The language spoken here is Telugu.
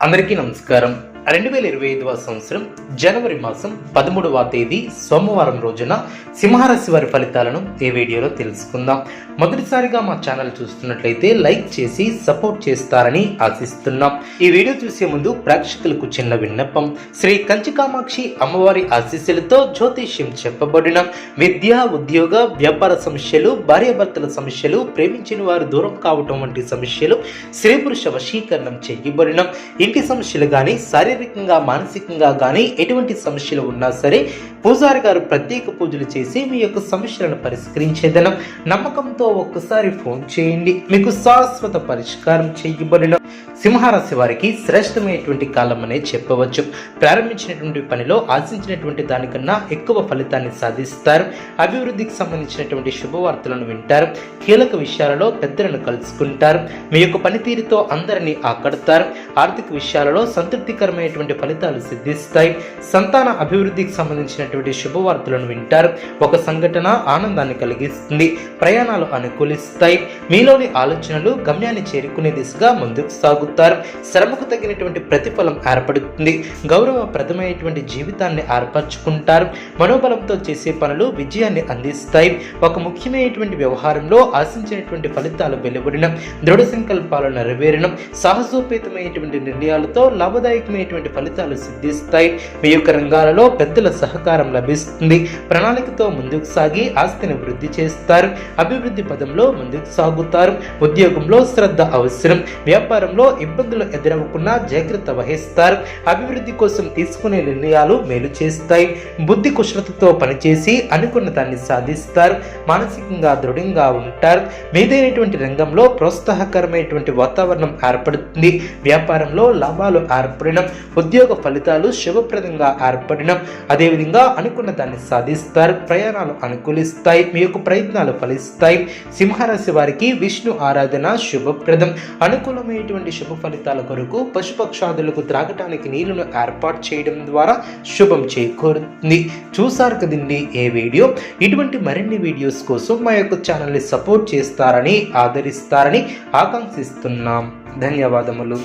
అందరికీ నమస్కారం. 2025వ సంవత్సరం జనవరి మాసం 13వ తేదీ సోమవారం రోజున సింహరాశి వారి ఫలితాలను ఈ వీడియోలో తెలుసుకుందాం. మొదటిసారిగా మా ఛానల్ చూస్తున్నట్లయితే లైక్ చేసి సపోర్ట్ చేస్తారని ఆశిస్తున్నాం. ఈ వీడియో చూసే ముందు ప్రేక్షకులకు చిన్న విన్నపం. శ్రీ కంచికామాక్షి అమ్మవారి ఆశీస్సులతో జ్యోతిష్యం చెప్పబడిన విద్య, ఉద్యోగ, వ్యాపార సమస్యలు, భార్యాభర్తల సమస్యలు, ప్రేమించిన వారు దూరం కావటం వంటి సమస్యలు, స్త్రీ పురుష వశీకరణం చేయబడిన ఇంటి సమస్యలు కానీ, శారీరకంగా మానసికంగా కానీ ఎటువంటి సమస్యలు ఉన్నా సరే పూజారి గారు ప్రత్యేక పూజలు చేసి మీ యొక్క సమస్యలను పరిష్కరించేదనం. నమ్మకంతో ఒక్కసారి ఫోన్ చేయండి, మీకు శాశ్వత పరిష్కారం చేయబడిన. సింహరాశి వారికి శ్రేష్టమైనటువంటి కాలం అనే చెప్పవచ్చు. ప్రారంభించినటువంటి పనిలో ఆశించినటువంటి దానికన్నా ఎక్కువ ఫలితాన్ని సాధిస్తారు. అభివృద్ధికి సంబంధించినటువంటి శుభవార్తలను వింటారు. కీలక విషయాలలో పెద్దలను కలుసుకుంటారు. మీ యొక్క పనితీరుతో అందరినీ ఆకడతారు. ఆర్థిక విషయాలలో సంతృప్తికరమైనటువంటి ఫలితాలు సిద్ధిస్తాయి. సంతాన అభివృద్ధికి సంబంధించినటువంటి శుభవార్తలను వింటారు. ఒక సంఘటన ఆనందాన్ని కలిగిస్తుంది. ప్రయాణాలు అనుకూలిస్తాయి. మీలోని ఆలోచనలు గమ్యాన్ని చేరుకునే దిశగా ముందుకు సాగుతారు. శ్రమకు తగినటువంటి ప్రతిఫలం ఏర్పడుతుంది. గౌరవప్రదమైనటువంటి జీవితాన్ని ఏర్పరచుకుంటారు. మనోబలంతో చేసే పనులు విజయాన్ని అందిస్తాయి. ఒక ముఖ్యమైనటువంటి వ్యవహారంలో ఆశించినటువంటి ఫలితాలు వెలువడిన, దృఢ సంకల్పాలు నెరవేరడం, సాహసోపేతమైనటువంటి నిర్ణయాలతో లాభదాయకమైనటువంటి ఫలితాలు సిద్ధిస్తాయి. మీ యొక్క రంగాలలో పెద్దల సహకారం లభిస్తుంది. ప్రణాళికతో ముందుకు సాగి ఆస్తిని వృద్ధి చేస్తారు. అభివృద్ధి పదంలో ముందుకు సాగుతారు. ఉద్యోగంలో శ్రద్ధ అవసరం. వ్యాపారంలో ఇబ్బందులు ఎదురవ్వకుండా జాగ్రత్త వహిస్తారు. అభివృద్ధి కోసం తీసుకునే నిర్ణయాలు మేలు చేస్తాయి. బుద్ధి కుశలతతో పనిచేసి అనుకున్న దాన్ని సాధిస్తారు. మానసికంగా దృఢంగా ఉంటారు. మీదైనటువంటి రంగంలో ప్రోత్సాహకరమైనటువంటి వాతావరణం ఏర్పడుతుంది. వ్యాపారంలో లాభాలు ఏర్పడడం, ఉద్యోగ ఫలితాలు శుభప్రదంగా ఏర్పడడం, అదేవిధంగా అనుకున్న దాన్ని సాధిస్తారు. ప్రయాణాలు అనుకూలిస్తాయి. మీ యొక్క ప్రయత్నాలు ఫలిస్తాయి. సింహరాశి వారికి విష్ణు ఆరాధన శుభప్రదం. అనుకూలమైనటువంటి శుభ ఫలితాల కొరకు పశుపక్షాదులకు త్రాగటానికి నీళ్లను ఏర్పాటు చేయడం ద్వారా శుభం చేకూరుతుంది. చూసారు కదండి ఏ వీడియో. ఇటువంటి మరిన్ని వీడియోస్ కోసం మా యొక్క ఛానల్ని సపోర్ట్ చేస్తారని, ఆదరిస్తారని ఆకాంక్షిస్తున్నాం. ధన్యవాదములు.